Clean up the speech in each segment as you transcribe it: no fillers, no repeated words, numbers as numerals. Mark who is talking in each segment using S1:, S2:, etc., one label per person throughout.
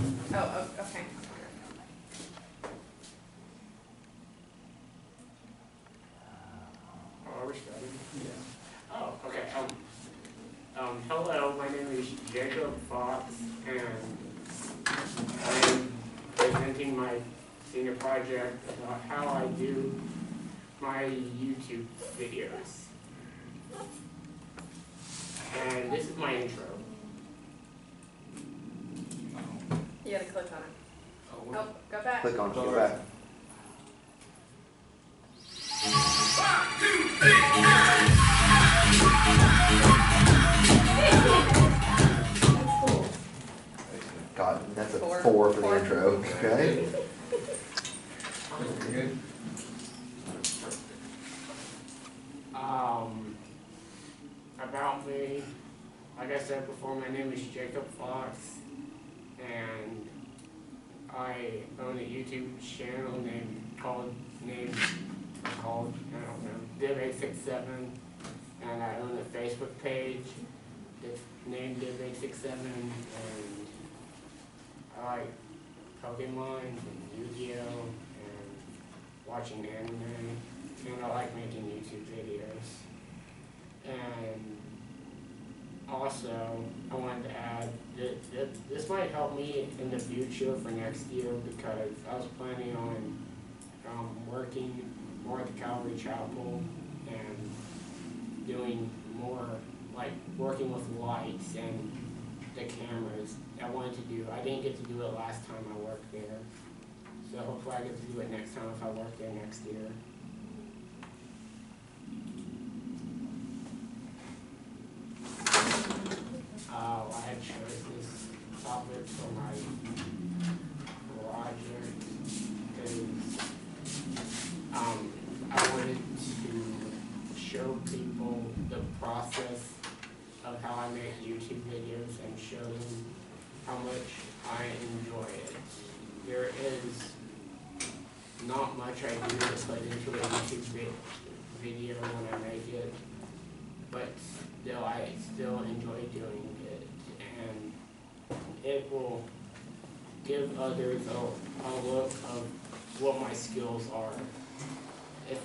S1: Oh, okay.
S2: Oh, we're starting? Yeah. Oh, okay. Hello, my name is Jacob Fox, and I'm presenting my senior project about how I do my YouTube videos. And this is my intro.
S1: You gotta click on it. Oh, go back.
S3: Click on it, go back.
S1: That's cool.
S3: God, that's a
S1: Four.
S3: 4 for
S1: Four.
S3: the intro, okay?
S2: Good. About me, like I said before, my name is Jacob Fox, and I own a YouTube channel called I don't know, Div867, and I own a Facebook page that's named Div867, and I like Pokemon and Yu-Gi-Oh! And watching anime, and I like making YouTube videos. And also, I wanted to add that this might help me in the future for next year, because I was planning on working more at the Calvary Chapel and doing more, like working with lights and the cameras. I wanted to do. I didn't get to do it last time I worked there, so hopefully I get to do it next time if I work there next year. I had chosen this topic for my project because I wanted to show people the process of how I make YouTube videos and show them how much I enjoy it. There is not much I do to put into a YouTube video when I make it, but still, I still enjoy doing it, and it will give others a look of what my skills are, if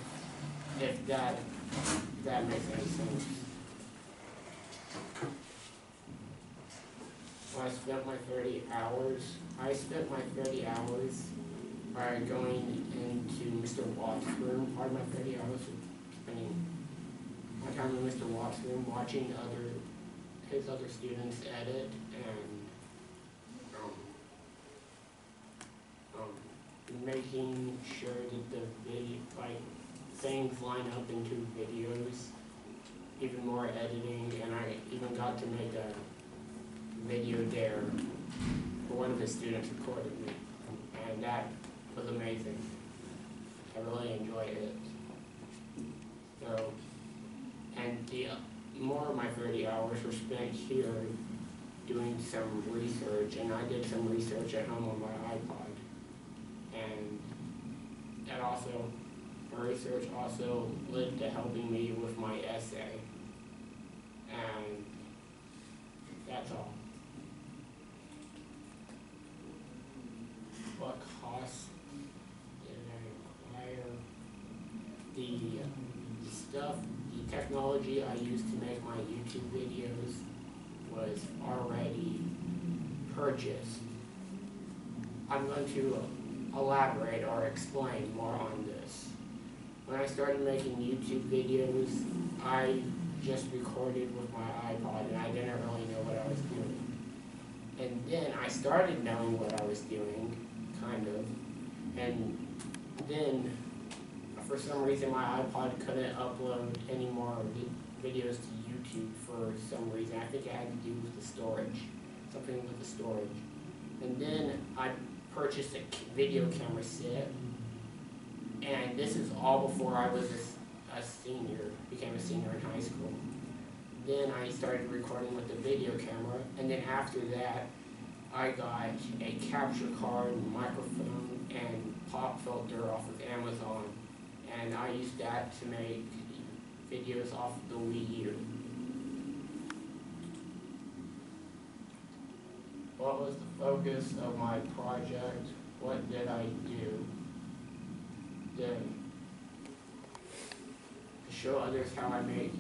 S2: that makes any sense. Well, I spent my 30 hours by going into Mr. Watt's room. Part of my 30 hours was spending my time in Mr. Watt's room watching his other students edit and making sure that the video, like, things line up into videos, even more editing, and I even got to make a video there for one of his students recorded me, and that was amazing. I really enjoyed it. So, and more of my 30 hours were spent here doing some research, and I did some research at home on my iPod. And that also, my research also led to helping me with my essay. And that's all. What costs did I acquire? The technology I used to make my YouTube videos was already purchased. I'm going to elaborate or explain more on this. When I started making YouTube videos, I just recorded with my iPod and I didn't really know what I was doing. And then I started knowing what I was doing, kind of, and then for some reason my iPod couldn't upload any more videos to YouTube for some reason. I think it had to do with the storage, something with the storage. And then I purchased a video camera set, and this is all before I was became a senior in high school. Then I started recording with the video camera, and then after that, I got a capture card, microphone, and pop filter off of Amazon, and I used that to make videos off the Wii U. what was the focus of my project? What did I do? Then to show others how I make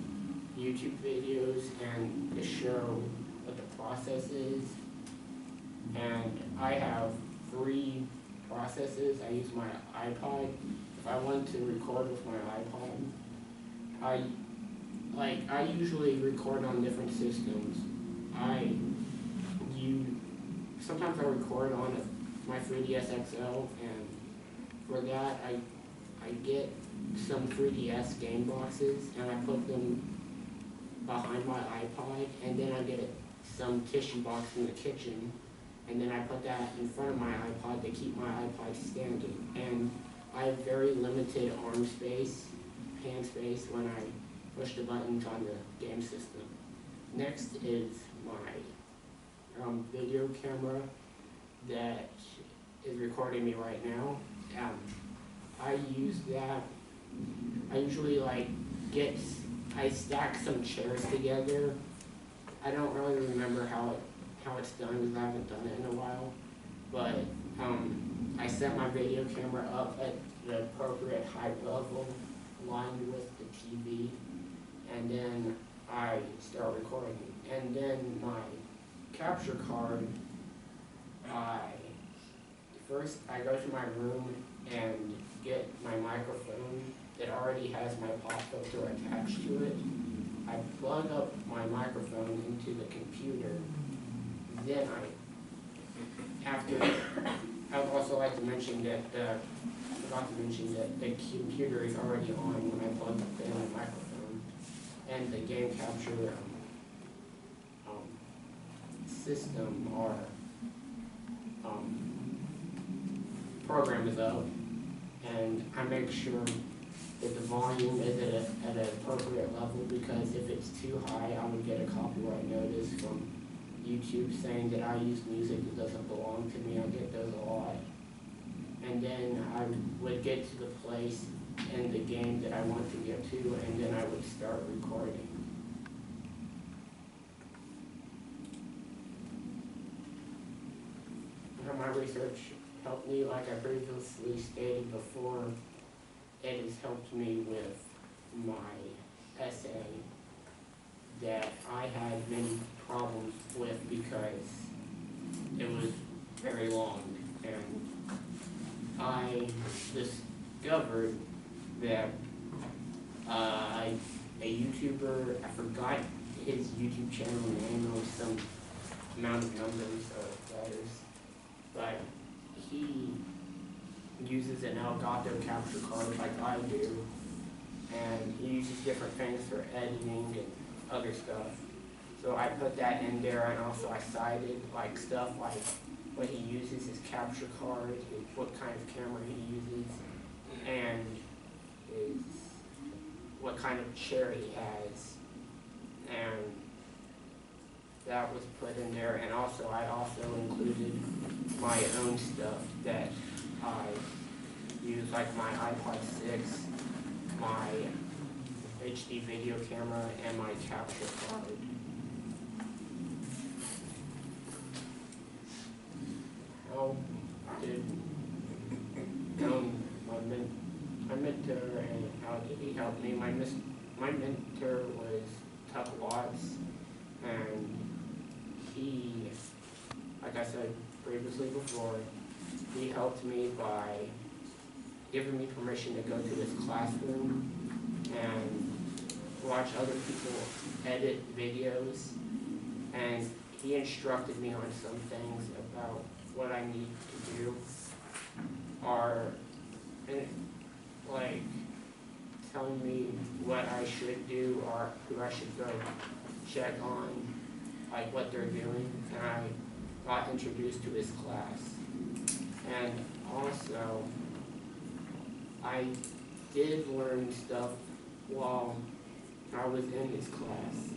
S2: YouTube videos and to show what the process is. And I have 3 processes. I use my iPod. If I want to record with my iPod, I usually record on different systems. Sometimes I record on my 3DS XL, and for that I get some 3DS game boxes and I put them behind my iPod, and then I get some tissue box in the kitchen, and then I put that in front of my iPod to keep my iPod standing. And I have very limited arm space, hand space when I push the buttons on the game system. Next is my video camera that is recording me right now. I use that. I usually I stack some chairs together. I don't really remember how it's done because I haven't done it in a while. But I set my video camera up at the appropriate height level, aligned with the TV, and then I start recording. And then my capture card, first I go to my room and get my microphone that already has my pop filter attached to it. I plug up my microphone into the computer. Then I would also like to mention that I forgot to mention that the computer is already on when I plug in my microphone, and the game capture system or program is up, and I make sure that the volume is at an appropriate level, because if it's too high, I would get a copyright notice from YouTube saying that I use music that doesn't belong to me. I get those a lot. And then I would get to the place in the game that I want to get to, and then I would start recording. My research helped me, like I previously stated before. It has helped me with my essay that I had many problems with because it was very long, and I discovered that a YouTuber, I forgot his YouTube channel name, it was some amount of numbers or letters, but he uses an Elgato capture card like I do, and he uses different things for editing and other stuff. So I put that in there, and also I cited stuff like what he uses, his capture card, what kind of camera he uses, and what kind of chair he has, and that was put in there. And also I included my own stuff that I use, like my iPod 6, my HD video camera, and my capture card. How did my mentor, and how did he help me? My mentor was Tuck Watts, and he, like I said previously before, he helped me by giving me permission to go to his classroom and watch other people edit videos, and he instructed me on some things about what I need to do, or telling me what I should do or who I should go check on, what they're doing, and I got introduced to his class. And also, I did learn stuff while I was in his class.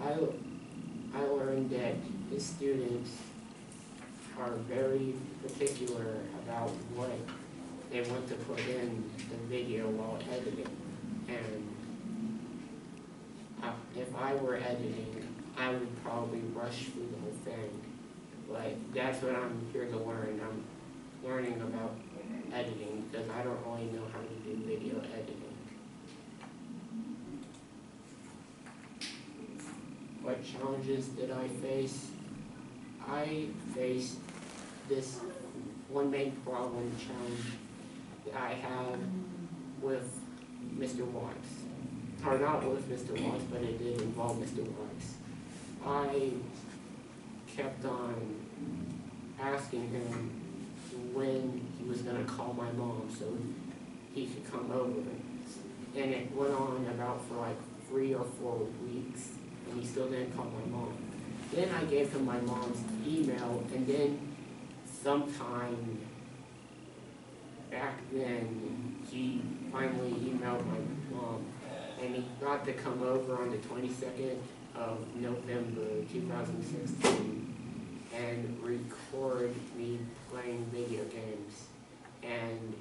S2: I learned that his students are very particular about what they want to put in the video while editing. And if I were editing, I would probably rush through the whole thing. but that's what I'm here to learn. I'm learning about editing because I don't really know how to do video editing. What challenges did I face? I faced this one main problem challenge that I had with Mr. Watts. Or not with Mr. Watts, but it did involve Mr. Watts. I kept on asking him when he was going to call my mom so he could come over. And it went on about for like 3 or 4 weeks, and he still didn't call my mom. Then I gave him my mom's email, and then sometime back then, he finally emailed my mom, and he got to come over on the 22nd of November 2016 and record me playing video games. And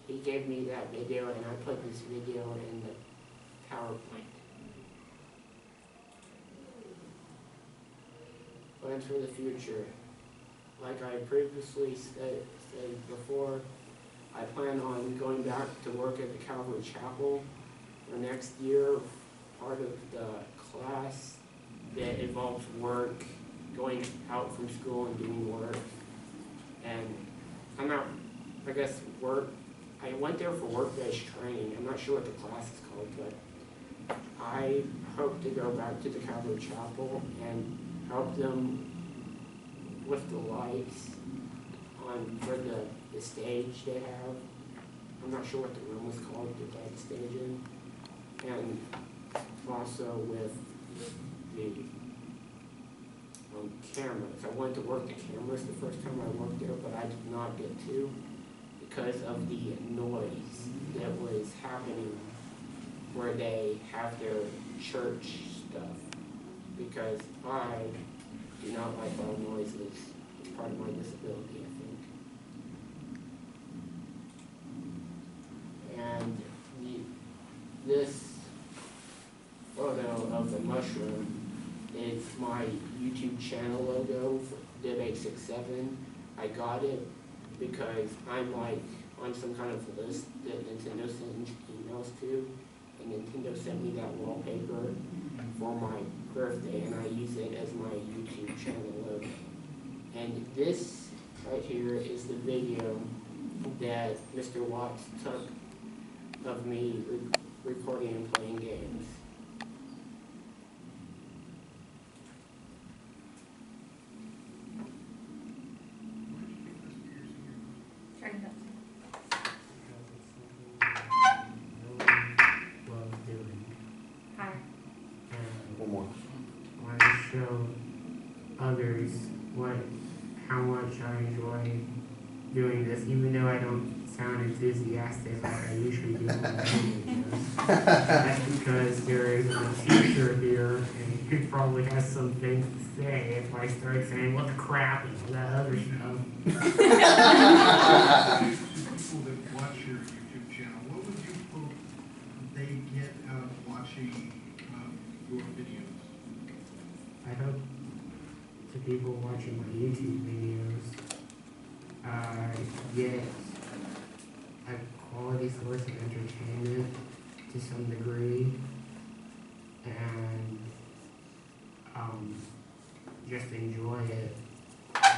S2: he gave me that video, and I put this video in the PowerPoint. Plans for the future. Like I previously said before, I plan on going back to work at the Calvary Chapel for next year, part of the class that involves work, going out from school and doing work. And I'm not, I guess work, I went there for work-based training. I'm not sure what the class is called, but I hope to go back to the Calvary Chapel and help them with the lights for the stage they have. I'm not sure what the room was called to put the stage in. And also with the cameras. I wanted to work the cameras the first time I worked there, but I did not get to because of the noise that was happening where they have their church stuff. Because I do not like loud noises. It's part of my disability, I think. And this photo of the mushroom is my YouTube channel logo for Dib867. I got it because I'm like on some kind of list that Nintendo sends emails to, and Nintendo sent me that wallpaper for my birthday, and I use it as my YouTube channel logo. And this right here is the video that Mr. Watts took of me recording and playing games.
S1: Turn it up.
S4: Love doing.
S1: Hi.
S3: One more.
S4: I want to show others how much I enjoy doing this, even though I don't sound enthusiastic like I usually do in my videos. That's because there is a teacher here, and he probably has some things to say if I start saying what the crap and all that other stuff.
S5: To people that watch your YouTube channel, what would you hope they get out of watching your videos?
S4: I hope to people watching my YouTube videos get a quality source of entertainment to some degree, and just enjoy it.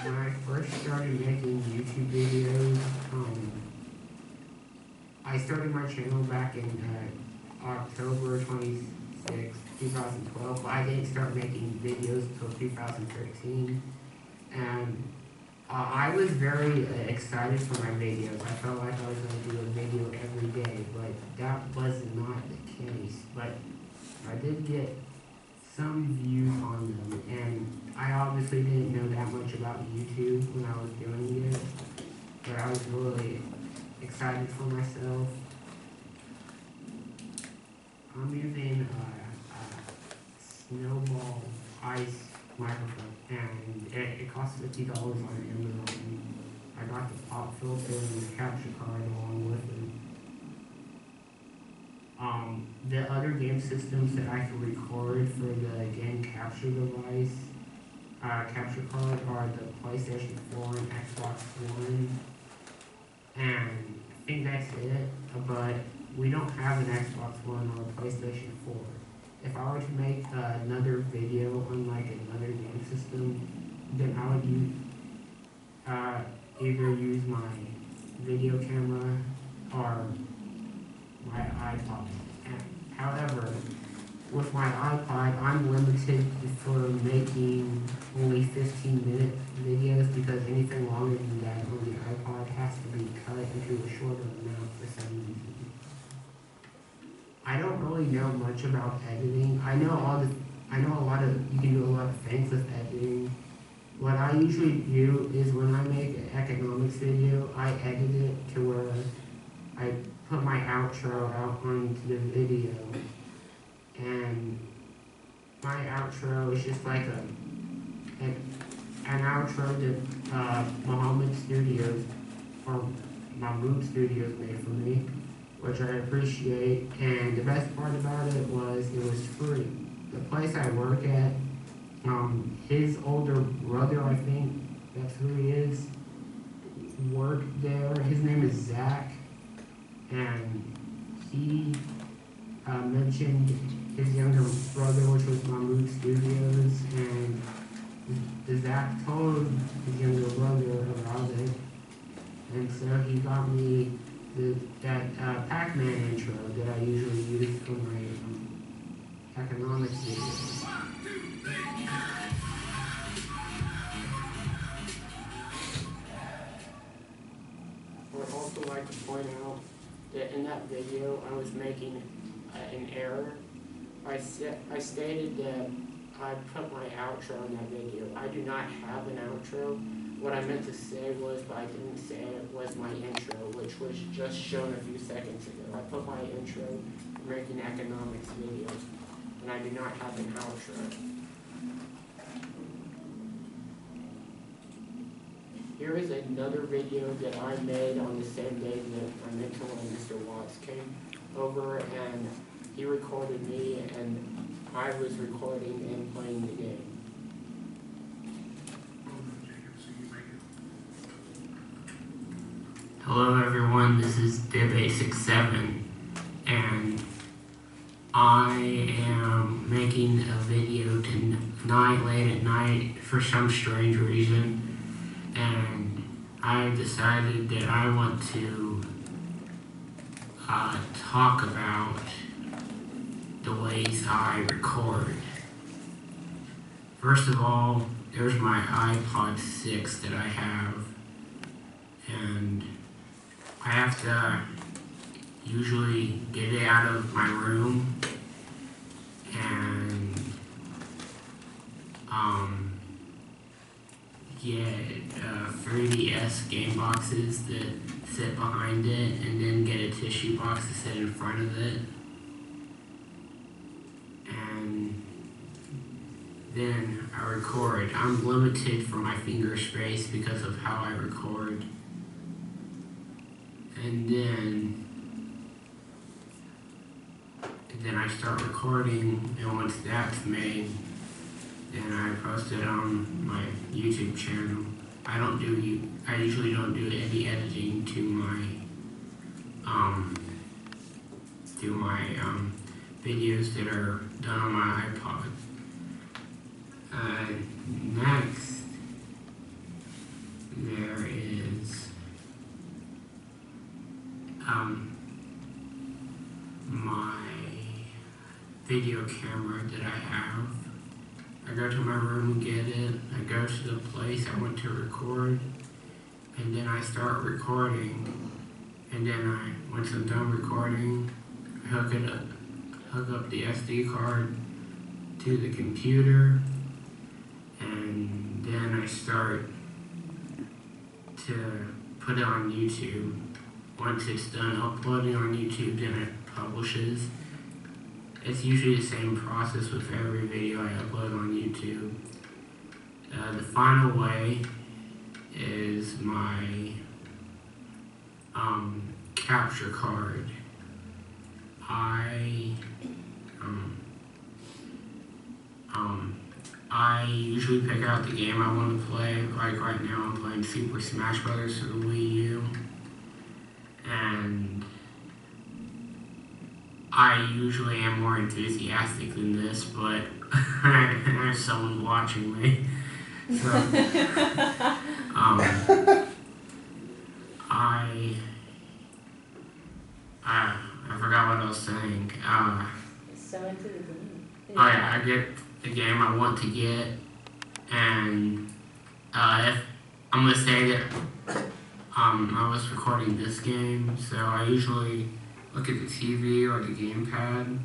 S4: When I first started making YouTube videos, I started my channel back in October 26, 2012, but I didn't start making videos until 2013, and I was very excited for my videos. I felt like I was going to do a video every day, but that was not the case. But I did get some views on them, and I obviously didn't know that much about YouTube when I was doing it, but I was really excited for myself. I'm using a Snowball Ice microphone, and it costs $50 on Amazon. I got the pop filter and the capture card along with it. The other game systems that I can record for the game capture device capture card are the PlayStation 4 and Xbox One, and I think that's it, but we don't have an Xbox One or a PlayStation 4. If I were to make another video on like another game system, then I would either use my video camera or my iPod. However, with my iPod, I'm limited for making only 15-minute videos because anything longer than that on the iPod has to be cut into a shorter amount for some reason. I don't really know much about editing. I know you can do a lot of things with editing. What I usually do is when I make an economics video, I edit it to where I put my outro out onto the video. And my outro is just like an outro that Mahmood Studios or Mahmood Studios made for me, which I appreciate. And the best part about it was free. The place I work at, his older brother, I think that's who he is, worked there. His name is Zach, and he mentioned his younger brother, which was Mahmood Studios, and Zach told his younger brother about it, and so he got me that Pac-Man intro that I usually use for my economics videos.
S2: I would also like to point out that in that video I was making an error. I stated that I put my outro in that video. I do not have an outro. What I meant to say was, but I didn't say it, was my intro, which was just shown a few seconds ago. I put my intro for making economics videos, and I do not have an outro. Here is another video that I made on the same day that my mentor and Mr. Watts came over, and he recorded me, and I was recording and playing the game.
S4: Hello everyone, this is Dib867, and I am making a video tonight, late at night, for some strange reason, and I decided that I want to talk about the ways I record. First of all, there's my iPod 6 that I have, and I have to usually get it out of my room and get 3DS game boxes that sit behind it, and then get a tissue box to sit in front of it. And then I record. I'm limited for my finger space because of how I record. And then I start recording, and once that's made, then I post it on my YouTube channel. I usually don't do any editing to my videos that are done on my iPod. Next, there is my video camera that I have. I go to my room and get it. I go to the place I want to record, and then I start recording. And then once I'm done recording, I hook up the SD card to the computer, and then I start to put it on YouTube. Once it's done uploading on YouTube, then it publishes. It's usually the same process with every video I upload on YouTube. The final way is my capture card. I usually pick out the game I want to play. Like right now, I'm playing Super Smash Bros. For the Wii U, and I usually am more enthusiastic than this, but there's someone watching me. So, I forgot what I was saying.
S1: So into the game.
S4: I get the game I want to get, and if I'm gonna say that I was recording this game, so I usually look at the TV or the gamepad,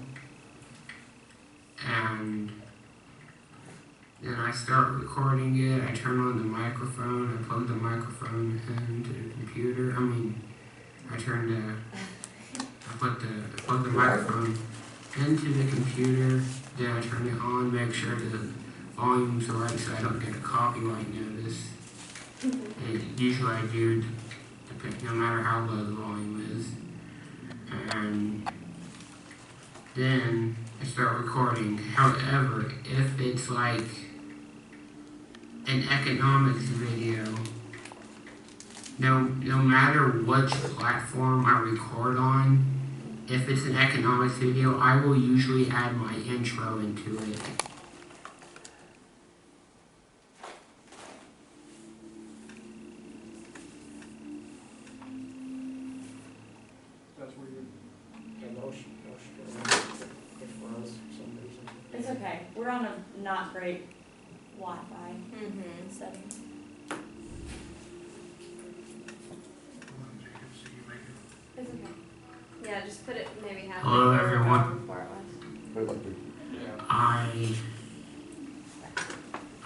S4: and then I start recording it. I turn on the microphone. I plug the microphone into the computer. I plug the microphone into the computer. Then I turn it on, make sure the volume's right so I don't get a copyright notice. And usually I do, no matter how low the volume is. And then I start recording. However, if it's like an economics video, no matter which platform I record on, if it's an economics video, I will usually add my intro into it.
S2: That's weird. And no it froze for some reason.
S1: It's okay. We're on a not great Wi-Fi setting. It's okay. Yeah, just put it maybe half.
S4: Hello, everyone.
S1: Before it was.
S3: We'd like to.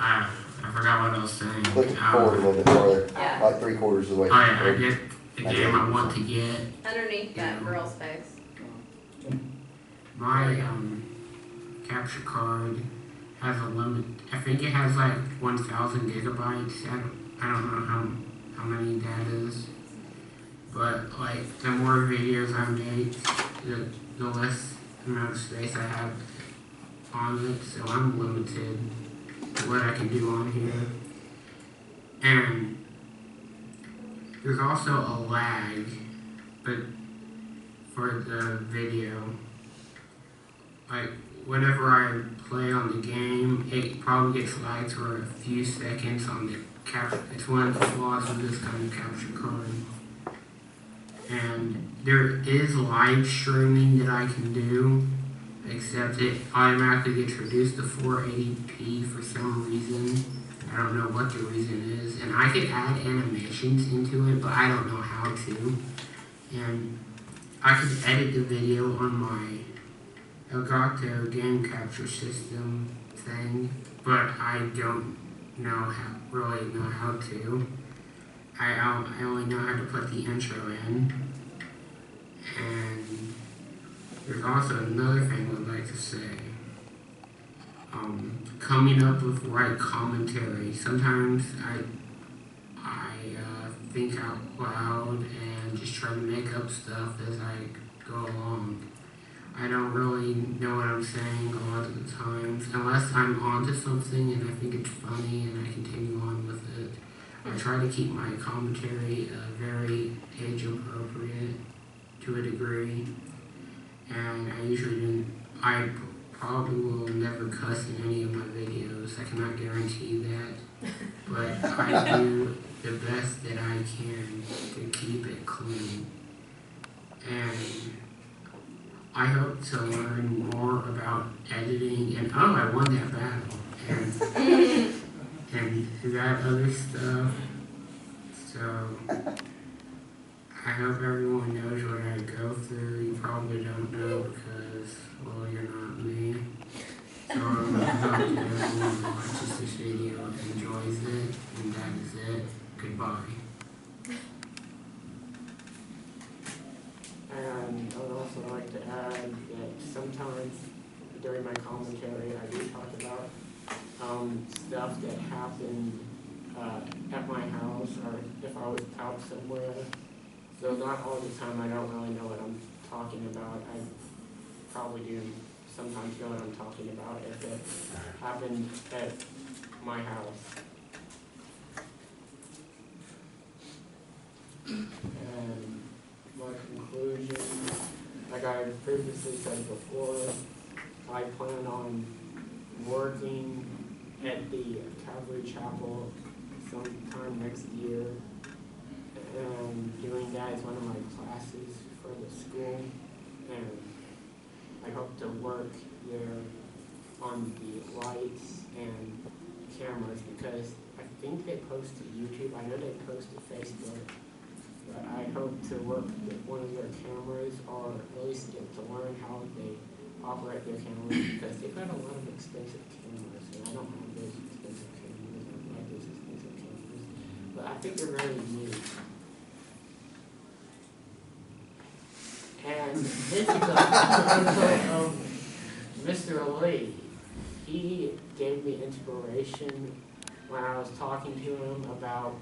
S4: I forgot what I was saying.
S3: Click forward a little bit farther,
S1: Yeah.
S3: like 3/4 of the way.
S4: I get the game I want to get.
S1: Underneath that girl's face.
S4: My capture card has a limit. I think it has like 1,000 gigabytes. I don't know how many that is. But like the more videos I make, the less amount of space I have on it. So I'm limited to what I can do on here. And there's also a lag, but for the video, like whenever I play on the game, it probably gets lagged for a few seconds on the capture. It's one of the flaws with this kind of capture card. And there is live streaming that I can do, except it automatically gets reduced to 480p for some reason. I don't know what the reason is. And I could add animations into it, but I don't know how to. And I could edit the video on my Elgato game capture system thing, but I don't really know how to. I only know how to put the intro in. And there's also another thing I'd like to say. Coming up with right commentary. Sometimes I think out loud and just try to make up stuff as I go along. I don't really know what I'm saying a lot of the times, unless I'm onto something and I think it's funny and I continue on with it. I try to keep my commentary very age appropriate to a degree, and I probably will never cuss in any of my videos. I cannot guarantee that, but I do the best that I can to keep it clean. And I hope to learn more about editing, and I won that battle, and that other stuff. So I hope everyone knows what I go through. You probably don't know because, well, you're not me. So I hope that everyone who watches this video enjoys it, and that is it. Goodbye.
S2: And I would also like to add that sometimes during my commentary I do talk about stuff that happened at my house or if I was out somewhere. So not all the time I don't really know what I'm talking about. I probably do sometimes know what I'm talking about if it happened at my house. And my conclusion, like I previously said before, I plan on working at the Calvary Chapel sometime next year and doing that as one of my classes for the school. And I hope to work there on the lights and cameras because I think they post to YouTube. I know they post to Facebook. But I hope to work with one of their cameras or at least get to learn how they operate their cameras because they've got a lot of expensive cameras and I don't have those expensive cameras. I don't like those expensive cameras. But I think they're really neat. And this is of Mr. Lee. He gave me inspiration when I was talking to him about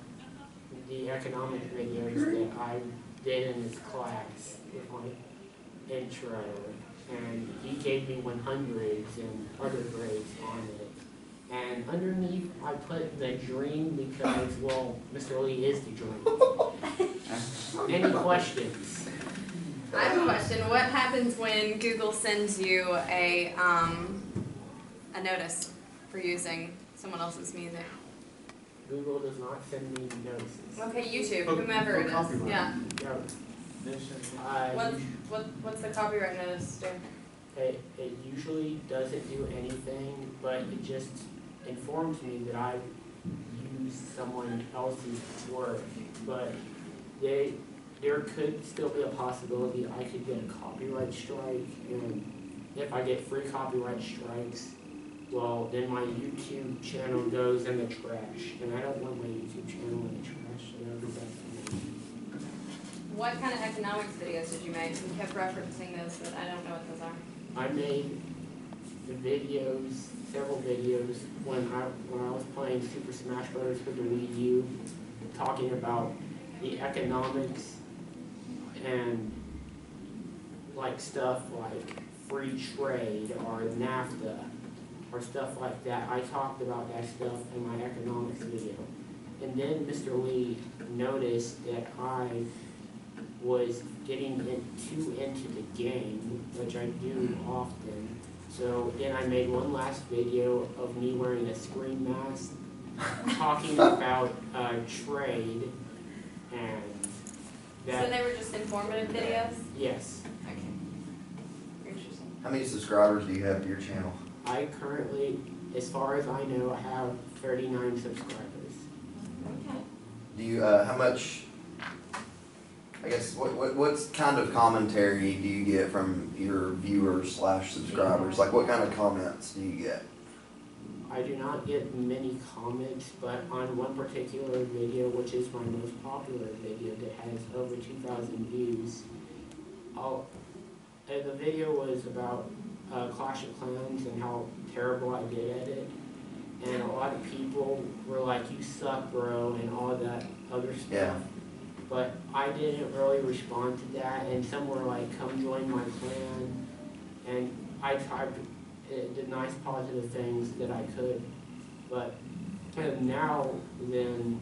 S2: the economic videos that I did in his class with my intro, and he gave me 100s and other grades on it. And underneath I put the dream because, well, Mr. Lee is the dream. Any questions?
S6: I have a question. What happens when Google sends you a notice for using someone else's music?
S2: Google does not send me notices.
S6: Okay, YouTube, whomever it is.
S5: copyright.
S6: Yeah.
S2: I
S6: What's the copyright notice do?
S2: It usually doesn't do anything, but it just informs me that I used someone else's work. But there could still be a possibility I could get a copyright strike, and if I get 3 copyright strikes, well, then my YouTube channel goes in the trash, and I don't want my YouTube channel in the trash, so that would be bad for me.
S6: What kind of economics videos did you make? You kept referencing those, but I don't know what those are.
S2: I made the videos, several videos, when I was playing Super Smash Bros. For the Wii U, talking about the economics and like stuff like free trade or NAFTA or stuff like that. I talked about that stuff in my economics video. And then Mr. Lee noticed that I was getting too into the game, which I do often. So then I made one last video of me wearing a screen mask, talking about trade, and that.
S6: So they were just informative videos?
S2: Yes.
S6: Okay. Interesting.
S3: How many subscribers do you have to your channel?
S2: I currently, as far as I know, have 39 subscribers.
S6: Okay.
S3: Do you, how much, I guess, what kind of commentary do you get from your viewers / subscribers? Like what kind of comments do you get?
S2: I do not get many comments, but on one particular video, which is my most popular video that has over 2,000 views, the video was about Clash of Clans and how terrible I did at it. And a lot of people were like, "You suck, bro," and all that other stuff.
S3: Yeah.
S2: But I didn't really respond to that, and some were like, "Come join my clan," and I tried the nice positive things that I could. But now then,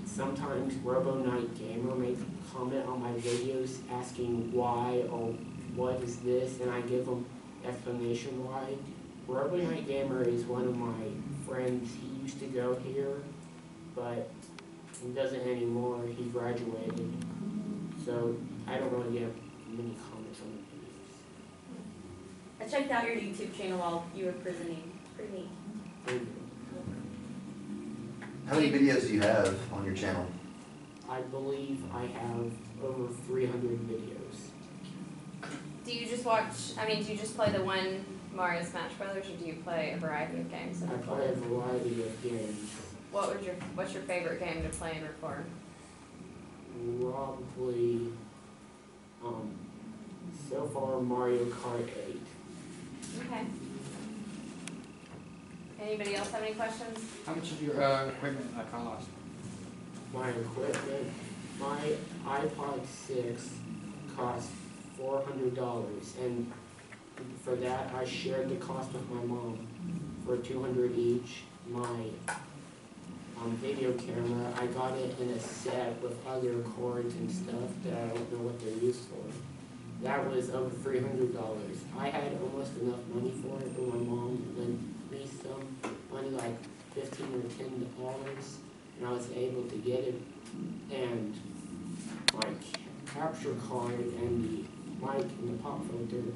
S2: sometimes Robo Night Gamer makes a comment on my videos asking why or what is this, and I give them explanation why. Robo Night Gamer is one of my friends. He used to go here, but he doesn't anymore. He graduated, so I don't really get many comments on the videos.
S1: I checked out your YouTube channel while you were prisoning. Pretty neat.
S2: Thank you.
S3: How many videos do you have on your channel?
S2: I believe I have over 300 videos.
S6: Do you just watch, do you just play the one Mario Smash Brothers, or do you play a variety of games?
S2: I play a variety of games.
S6: What's your favorite game to play and record?
S2: Probably, so far Mario Kart 8.
S6: Okay. Anybody else have any questions?
S7: How much of your equipment cost?
S2: My equipment, my iPod 6 cost $400, and For that, I shared the cost with my mom for $200 each. My video camera, I got it in a set with other cords and stuff that I don't know what they're used for. That was over $300. I had almost enough money for it, but my mom lent me some money, like $15 or $10, and I was able to get it. And my capture card and the mic and the pop filter,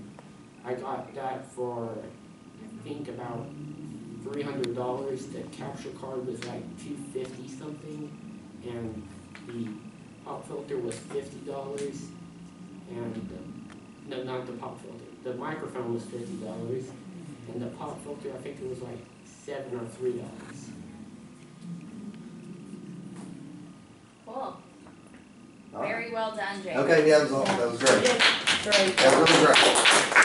S2: I got that for, I think, about $300. The capture card was like $250 something, and the pop filter was $50, and no, not the pop filter. The microphone was $50, and the pop filter, I think it was like $7 or $3.
S6: Cool.
S3: All right.
S6: Very well done, Jake.
S3: Okay, yeah, that was great.
S1: Great.
S3: That was really great.